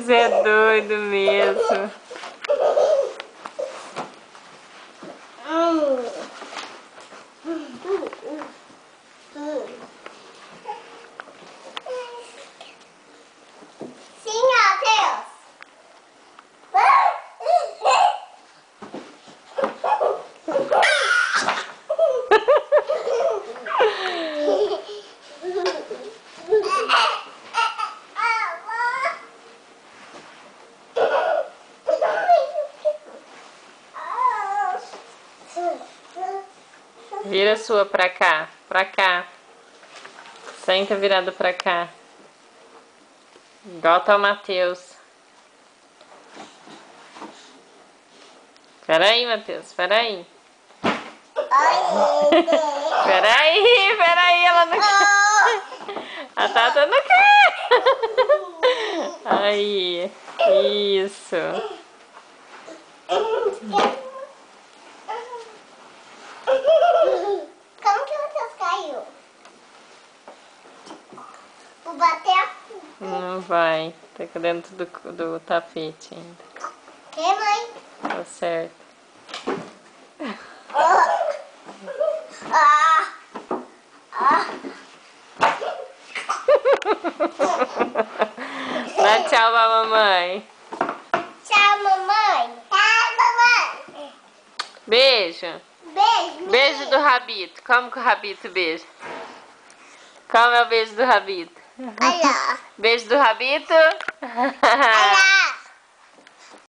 Você é doido mesmo. Sim, Matheus. Vira a sua pra cá, pra cá. Senta virado pra cá. Igual tá o Matheus. Peraí, Matheus, peraí. Peraí, ela não quer. A Tata não quer. Aí, isso. Como que o Matheus caiu? Vou bater. Não vai, tá aqui dentro do tapete ainda. Que, mãe? Tá certo. Dá tchau pra mamãe. Tchau, mamãe. Tchau, mamãe. Beijo. Beijo. Beijo do Rabito. Como que o Rabito beija? Como é o beijo do Rabito? Olha. Beijo do Rabito.